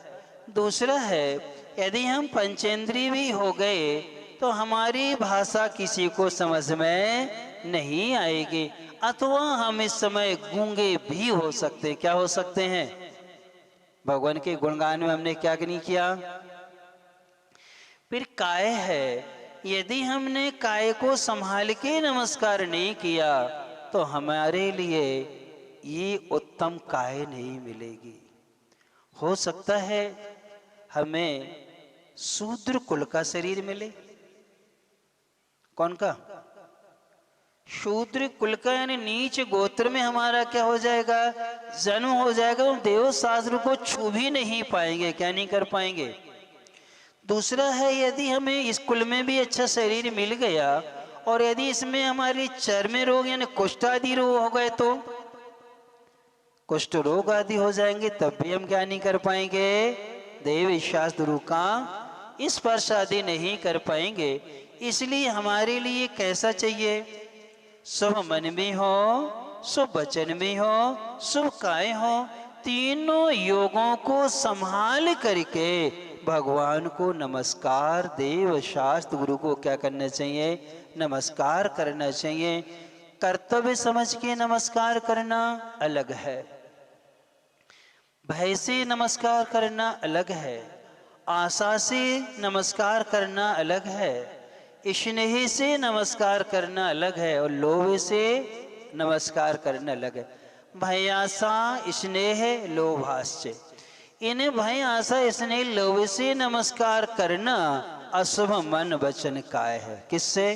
दूसरा है, यदि हम पंचेंद्रिय भी हो गए तो हमारी भाषा किसी को समझ में नहीं आएगी, अथवा हम इस समय गूंगे भी हो सकते। क्या हो सकते हैं, भगवान के गुणगान में हमने क्या नहीं किया। फिर काय है, यदि हमने काय को संभाल के नमस्कार नहीं किया तो हमारे लिए ये उत्तम काय नहीं मिलेगी। हो सकता है हमें शूद्र कुल का शरीर मिले। कौन का, शूद्र कुल का, यानी नीच गोत्र में हमारा क्या हो जाएगा, जन्म हो जाएगा। देव शास्त्र को छू भी नहीं पाएंगे, क्या नहीं कर पाएंगे। दूसरा है, यदि हमें इस कुल में भी अच्छा शरीर मिल गया और यदि इसमें हमारे चर्म रोग यानी कुष्ठ आदि रोग हो गए, तो कुष्ठ रोग आदि हो जाएंगे, तब भी हम क्या नहीं कर पाएंगे, देव शास्त्र का स्पर्श आदि नहीं कर पाएंगे। इसलिए हमारे लिए कैसा चाहिए, शुभ मन भी हो, शुभ वचन भी हो, शुभ काय हो, तीनों योगों को संभाल करके भगवान को नमस्कार, देव शास्त्र गुरु को क्या करना चाहिए, नमस्कार करना चाहिए। कर्तव्य समझ के नमस्कार करना अलग है, भय से नमस्कार करना अलग है, आशा से नमस्कार करना अलग है, स्नेह से नमस्कार करना अलग है, और लोभ से नमस्कार करना अलग है। भय आशा स्नेह लोभाश्च, इन्हें भय आशा स्नेह लोभ से नमस्कार करना अशुभ मन वचन काय है। किससे,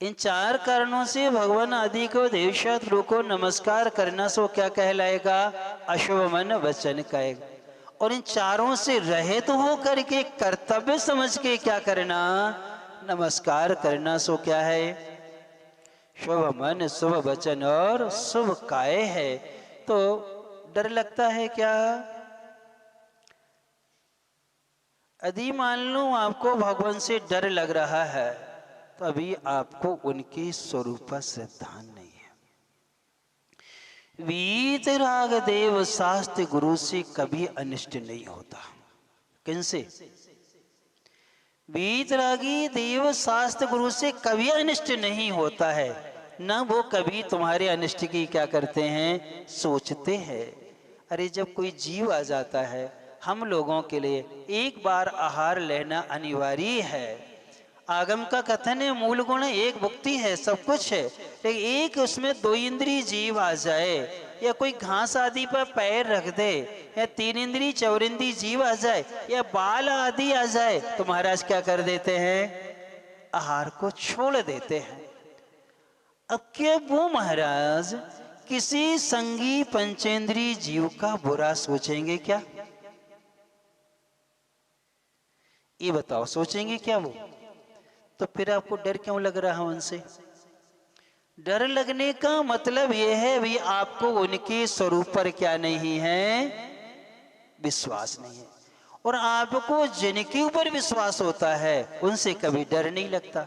इन चार कारणों से भगवान आदि को देवशास्त्र को नमस्कार करना सो क्या कहलाएगा, अशुभ मन वचन काय। और इन चारों से रहित हो करके कर्तव्य समझ के क्या करना, नमस्कार करना सो क्या है, शुभ मन शुभ वचन और शुभ काय है। तो डर लगता है क्या? यदि मान लो आपको भगवान से डर लग रहा है तो अभी आपको उनके स्वरूप से ध्यान नहीं है। वीतराग देव शास्त्र गुरु से कभी अनिष्ट नहीं होता। किनसे? वीतरागी देव शास्त्र गुरु से कभी अनिष्ट नहीं होता है। न वो कभी तुम्हारे अनिष्ट की क्या करते हैं, सोचते हैं। अरे जब कोई जीव आ जाता है, हम लोगों के लिए एक बार आहार लेना अनिवार्य है। आगम का कथन है मूल गुण एक भुक्ति है, सब कुछ है, लेकिन एक उसमें दो इंद्रिय जीव आ जाए या कोई घास आदि पर पैर रख दे या तीन इंद्रिय चौरिंद्रिय जीव आ जाए या बाल आदि आ जाए तो महाराज क्या कर देते हैं, आहार को छोड़ देते हैं। अब क्या वो महाराज किसी संगी पंचेंद्रीय जीव का बुरा सोचेंगे क्या? ये बताओ, सोचेंगे क्या वो? तो फिर आपको डर क्यों लग रहा है उनसे? डर लगने का मतलब यह है भी आपको उनके स्वरूप पर क्या नहीं है, विश्वास नहीं है। और आपको जिनके ऊपर विश्वास होता है उनसे कभी डर नहीं लगता।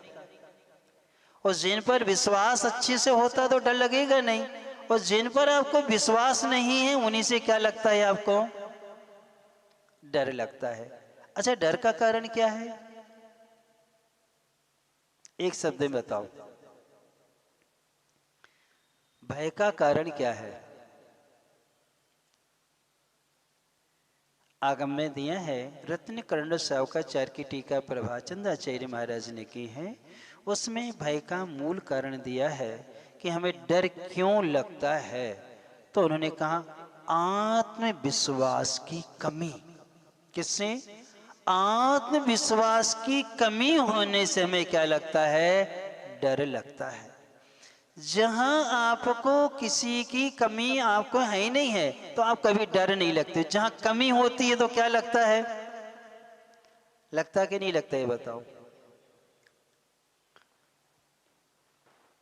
और जिन पर विश्वास अच्छे से होता तो डर लगेगा नहीं, और जिन पर आपको विश्वास नहीं है उन्हीं से क्या लगता है, आपको डर लगता है। अच्छा, डर का कारण क्या है? एक शब्द में बताओ, भय का कारण क्या है? आगम में दिया है, रत्न कर्ण सावकाचार्य की टीका प्रभाचंद आचार्य महाराज ने की है। उसमें भय का मूल कारण दिया है कि हमें डर क्यों लगता है। तो उन्होंने कहा आत्मविश्वास की कमी। किससे? आत्मविश्वास की कमी होने से हमें क्या लगता है, डर लगता है। जहां आपको किसी की कमी आपको है ही नहीं है तो आप कभी डर नहीं लगते। जहां कमी होती है तो क्या लगता है, लगता कि नहीं लगता है, बताओ।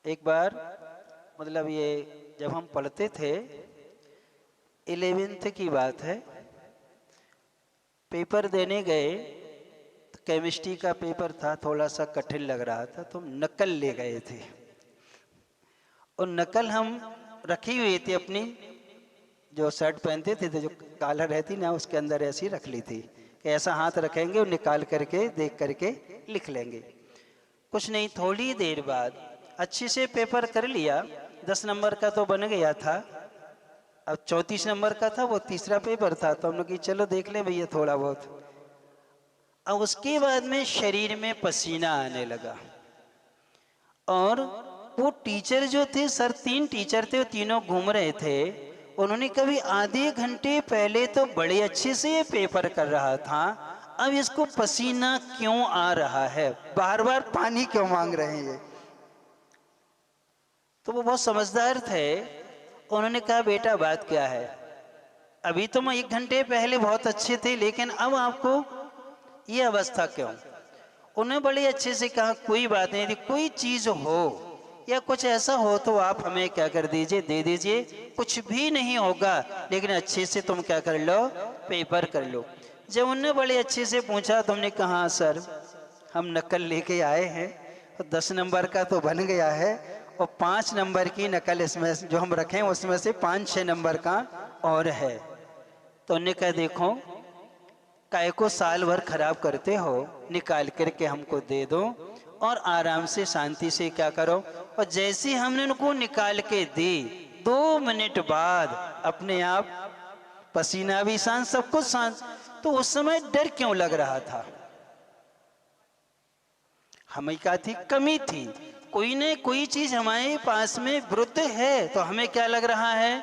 एक बार मतलब ये जब हम पढ़ते थे 11th की बात है, पेपर देने गए तो केमिस्ट्री का पेपर था, थोड़ा सा कठिन लग रहा था तो हम नकल ले गए थे। और नकल हम रखी हुई थी अपनी जो शर्ट पहनते थे जो कॉलर रहती ना उसके अंदर ऐसी रख ली थी कि ऐसा हाथ रखेंगे और निकाल करके देख करके लिख लेंगे। कुछ नहीं, थोड़ी देर बाद अच्छे से पेपर कर लिया। 10 नंबर का तो बन गया था, अब 34 नंबर का था, वो तीसरा पेपर था। तो हम लोग कि चलो देख ले भैया थोड़ा बहुत। अब उसके बाद में शरीर में पसीना आने लगा। और वो टीचर जो थे, सर 3 टीचर थे, वो तीनों घूम रहे थे। उन्होंने कभी आधे घंटे पहले तो बड़े अच्छे से ये पेपर कर रहा था, अब इसको पसीना क्यों आ रहा है, बार बार पानी क्यों मांग रहे हैं ये। तो वो बहुत समझदार थे। उन्होंने कहा बेटा बात क्या है, अभी तो मैं 1 घंटे पहले बहुत अच्छे थे लेकिन अब आपको ये अवस्था क्यों। उन्हें बड़े अच्छे से कहा कोई बात नहीं, यदि कोई चीज हो या कुछ ऐसा हो तो आप हमें क्या कर दीजिए, दे दीजिए, कुछ भी नहीं होगा, लेकिन अच्छे से तुम क्या कर लो, पेपर कर लो। जब उन्होंने बड़े अच्छे से पूछा तो हमने कहा सर हम नकल लेके आए हैं और 10 नंबर का तो बन गया है और 5 नंबर की नकल इसमें जो हम रखें उसमें से 5-6 नंबर का और है। तो उन्होंने कहा देखो काय को साल भर खराब करते हो, निकाल करके हमको दे दो और आराम से शांति से क्या करो। और जैसे हमने उनको निकाल के दी 2 मिनट बाद अपने आप पसीना भी शांत, सब कुछ शांत। तो उस समय डर क्यों लग रहा था, हमें क्या थी, कमी थी, कोई न कोई चीज हमारे पास में वृद्ध है तो हमें क्या लग रहा है।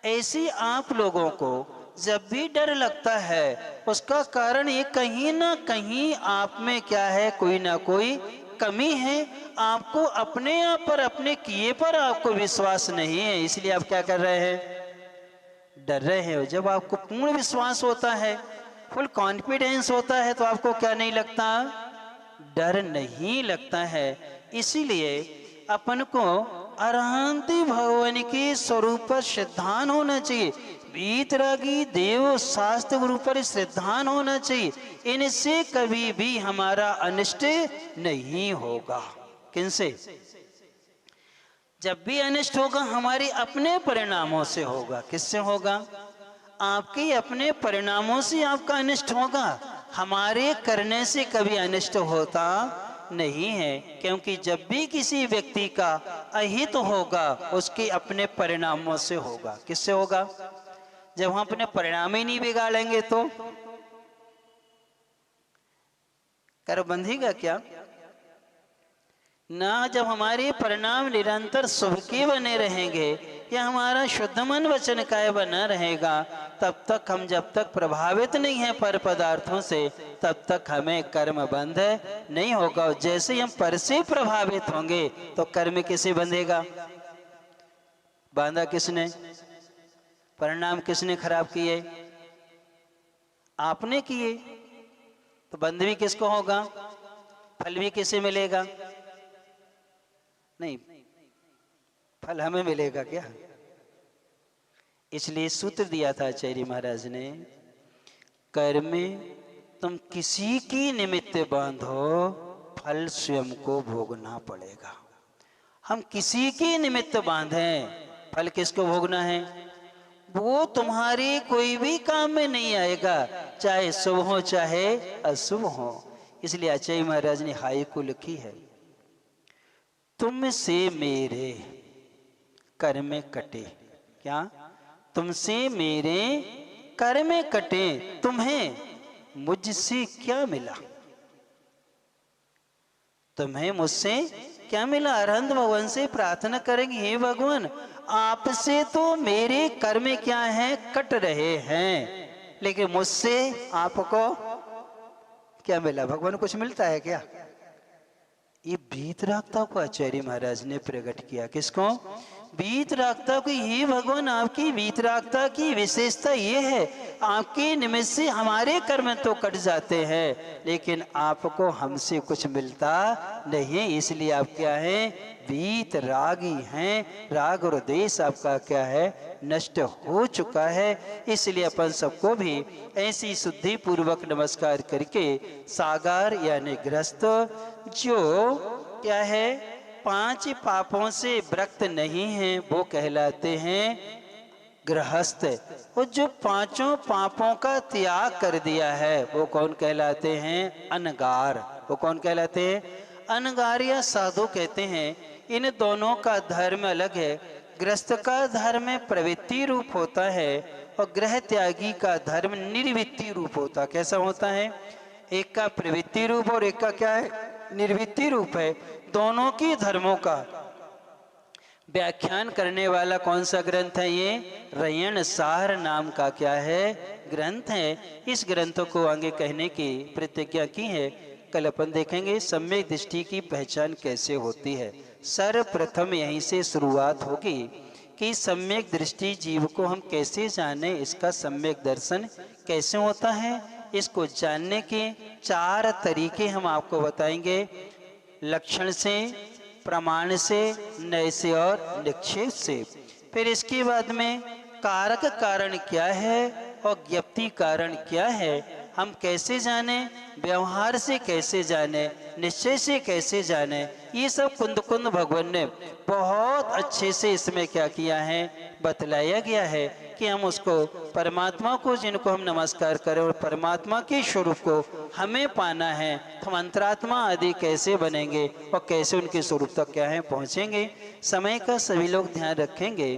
ऐसी आप लोगों को जब भी डर लगता है उसका कारण ये कहीं ना कहीं आप में क्या है, कोई ना कोई कमी है। आपको अपने आप पर, अपने किए पर आपको विश्वास नहीं है, इसलिए आप क्या कर रहे हैं, डर रहे हैं। जब आपको पूर्ण विश्वास होता है, फुल कॉन्फिडेंस होता है तो आपको क्या नहीं लगता, डर नहीं लगता है। इसीलिए अपन को अरहंत भगवान के स्वरूप पर श्रद्धान होना चाहिए। वीतरागी देव शास्त्र गुरु पर श्रद्धान होना चाहिए। इनसे कभी भी हमारा अनिष्ट नहीं होगा। किनसे? जब भी अनिष्ट होगा हमारे अपने परिणामों से होगा। किससे होगा? आपके अपने परिणामों से आपका अनिष्ट होगा। हमारे करने से कभी अनिष्ट होता नहीं है, क्योंकि जब भी किसी व्यक्ति का अहित होगा उसके अपने परिणामों से होगा। किससे होगा? जब हम अपने परिणाम ही नहीं बिगाड़ेंगे तो कर बंधेगा क्या? ना जब हमारे परिणाम निरंतर शुभ के बने रहेंगे या हमारा शुद्ध मन वचन काय बना रहेगा, तब तक हम जब तक प्रभावित नहीं है पर पदार्थों से, तब तक हमें कर्म बंध नहीं होगा। और जैसे ही हम पर से प्रभावित होंगे तो कर्म किसे बंधेगा? बांधा किसने? परिणाम किसने खराब किए? आपने किए। तो बंध भी किसको होगा? फल भी किसे मिलेगा? नहीं, फल हमें मिलेगा क्या? इसलिए सूत्र दिया था आचार्य महाराज ने, कर्म तुम किसी की निमित्त बांधो, फल स्वयं को भोगना पड़ेगा। हम किसी की निमित्त बांधें, फल किसको भोगना है? वो तुम्हारे कोई भी काम में नहीं आएगा, चाहे शुभ हो चाहे अशुभ हो। इसलिए आचार्य महाराज ने हाइकु लिखी है, तुमसे मेरे कर्म कटे। क्या? तुमसे मेरे कर्म कटे, तुम्हें मुझसे क्या मिला? तुम्हें मुझसे क्या मिला? अरहंत भगवान से प्रार्थना करेंगे, हे भगवान आपसे तो मेरे कर्म क्या हैं? कट रहे हैं, लेकिन मुझसे आपको क्या मिला? भगवान कुछ मिलता है क्या? ये वीतरागता को आचार्य महाराज ने प्रकट किया। किसको? वीतरागता को। ये भगवान आपकी वीतरागता की विशेषता ये है, आपके निमित्त से हमारे कर्म तो कट जाते हैं, लेकिन आपको हमसे कुछ मिलता नहीं। इसलिए आप क्या हैं? वीतरागी हैं। राग और द्वेष आपका क्या है? नष्ट हो चुका है। इसलिए अपन सबको भी ऐसी शुद्धि पूर्वक नमस्कार करके सागर यानी गृहस्थ, जो क्या है 5 पापों से व्रक्त नहीं है, वो कहलाते हैं गृहस्थ। और जो 5 पापों का त्याग कर दिया है वो कौन कहलाते हैं? अनगार। वो कौन कहलाते हैं? अनगार या साधु कहते हैं। इन दोनों का धर्म अलग है। गृहस्थ का धर्म प्रवृत्ति रूप होता है और गृह त्यागी का धर्म निर्वृत्ति रूप होता है। कैसा होता है? एक का प्रवृत्ति रूप और एक का क्या है? निर्वृत्ति रूप है। दोनों की धर्मों का व्याख्यान करने वाला कौन सा ग्रंथ है? ये रयण सार नाम का क्या है? ग्रंथ है। इस ग्रंथ को आगे कहने की प्रतिज्ञा की है। कल अपन देखेंगे सम्यक दृष्टि की पहचान कैसे होती है। सर्वप्रथम यहीं से शुरुआत होगी कि सम्यक दृष्टि जीव को हम कैसे जाने, इसका सम्यक दर्शन कैसे होता है। इसको जानने के 4 तरीके हम आपको बताएंगे, लक्षण से, प्रमाण से, नय से और निक्षेप से। फिर इसके बाद में कारक कारण क्या है और ज्ञप्ति कारण क्या है, हम कैसे जाने, व्यवहार से कैसे जाने, निश्चय से कैसे जाने, ये सब कुंद कुंद भगवान ने बहुत अच्छे से इसमें क्या किया है? बतलाया गया है कि हम उसको परमात्मा को, जिनको हम नमस्कार करें और परमात्मा के स्वरूप को हमें पाना है, तो हम अंतरात्मा आदि कैसे बनेंगे और कैसे उनके स्वरूप तक क्या है पहुँचेंगे। समय का सभी लोग ध्यान रखेंगे।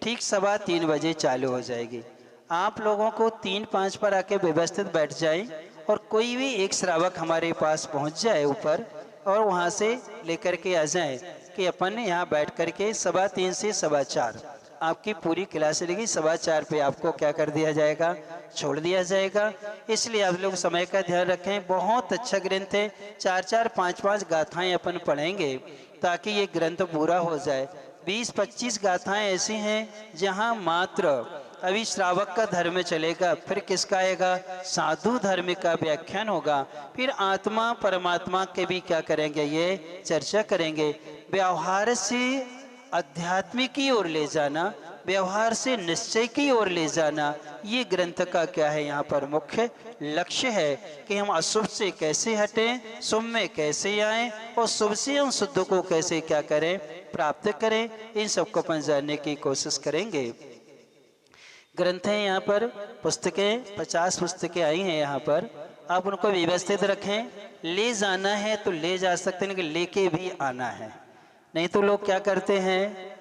ठीक 3:15 बजे चालू हो जाएगी। आप लोगों को 3-5 पर आके व्यवस्थित बैठ जाए और कोई भी एक श्रावक हमारे पास पहुंच जाए ऊपर और वहां से लेकर के आ जाए कि अपन यहाँ बैठ करके 3:15 से 4:15 आपकी पूरी क्लास लेगी। 4:15 पे आपको क्या कर दिया जाएगा? छोड़ दिया जाएगा। इसलिए आप लोग समय का ध्यान रखें। बहुत अच्छा ग्रंथ है। 4-4, 5-5 गाथाएं अपन पढ़ेंगे ताकि ये ग्रंथ पूरा हो जाए। 20-25 गाथाएं ऐसी हैं जहाँ मात्र अभी श्रावक का धर्म चलेगा, फिर किसका आएगा? साधु धर्म का व्याख्यान होगा। फिर आत्मा परमात्मा के भी क्या करेंगे? ये चर्चा करेंगे। व्यवहार से आध्यात्मिक की ओर ले जाना, व्यवहार से निश्चय की ओर ले जाना, ये ग्रंथ का क्या है यहाँ पर मुख्य लक्ष्य है कि हम अशुभ से कैसे हटें, शुभ में कैसे आएं और शुभ से हम शुद्ध को कैसे क्या करें, प्राप्त करें। इन सबको अपन जानने की कोशिश करेंगे। ग्रंथ है यहाँ पर, पुस्तकें 50 पुस्तकें आई हैं यहाँ पर। आप उनको व्यवस्थित रखें। ले जाना है तो ले जा सकते हैं, लेकिन लेके भी आना है। नहीं तो लोग क्या करते हैं,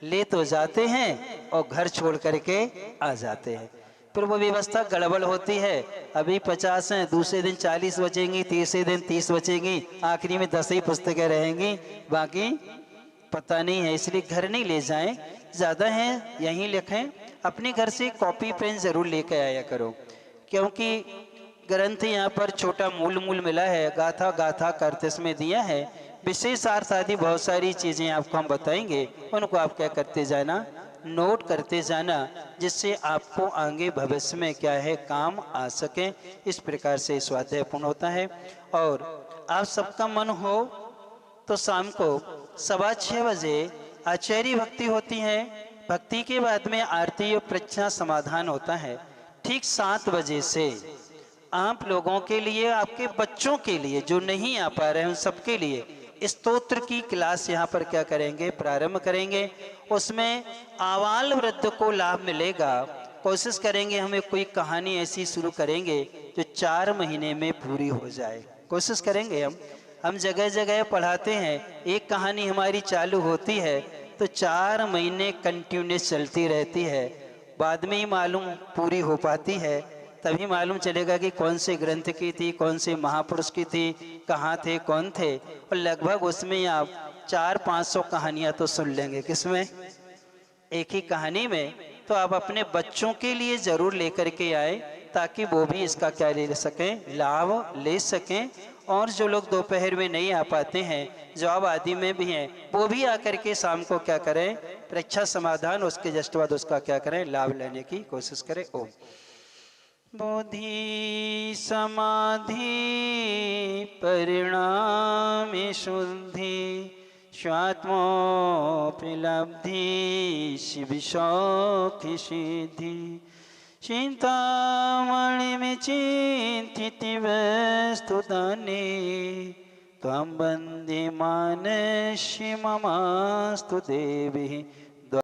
ले तो जाते हैं और घर छोड़ करके आ जाते हैं, फिर वो व्यवस्था गड़बड़ होती है। अभी 50 हैं, दूसरे दिन 40 बचेंगी, तीसरे दिन 30 बचेंगी, आखिरी में 10 ही पुस्तकें रहेंगी, बाकी पता नहीं है। इसलिए घर नहीं ले जाएं, ज़्यादा हैं यहीं लिखें। अपने घर से कॉपी पेन जरूर लेकर आया करो, क्योंकि ग्रंथ यहाँ पर छोटा मूल मूल मिला है, गाथा गाथा करते इसमें दिया है। विशेष अर्थ आदि बहुत सारी चीज़ें आपको हम बताएंगे, उनको आप क्या करते जाना, नोट करते जाना, जिससे आपको आगे भविष्य में क्या है काम आ सके। इस प्रकार से स्वाध्याय पूर्ण होता है। और आप सबका मन हो तो शाम को 6:15 बजे आचार्य भक्ति होती है। भक्ति के बाद में आरती और प्रश्न समाधान होता है। ठीक 7 बजे से आप लोगों के लिए, आपके बच्चों के लिए जो नहीं आ पा रहे हैं उन सबके लिए स्तोत्र की क्लास यहाँ पर क्या करेंगे, प्रारंभ करेंगे। उसमें आबाल वृद्ध को लाभ मिलेगा। कोशिश करेंगे हमें कोई कहानी ऐसी शुरू करेंगे जो 4 महीने में पूरी हो जाए। कोशिश करेंगे हम जगह जगह पढ़ाते हैं, एक कहानी हमारी चालू होती है तो 4 महीने कंटिन्यूस चलती रहती है, बाद में ही मालूम पूरी हो पाती है। तभी मालूम चलेगा कि कौन से ग्रंथ की थी, कौन से महापुरुष की थी, कहाँ थे, कौन थे। और लगभग उसमें आप 400-500 कहानियाँ तो सुन लेंगे। किसमें, एक ही कहानी में। तो आप अपने बच्चों के लिए जरूर लेकर के आए, ताकि वो भी इसका क्या ले सकें, लाभ ले सकें। और जो लोग दोपहर में नहीं आ पाते हैं, जॉब आदि में भी हैं, वो भी आकर के शाम को क्या करें, परीक्षा समाधान उसके जस्ट बाद उसका क्या करें, लाभ लेने की कोशिश करें। ओम बुद्धि समाधि परिणाम शुद्धि स्वात्मोपलब्धि शिव शौख सिद्धि चिंतामणि में चिंतित वस्तुदाने त्वं वन्दे मानस्य ममास्तु देवी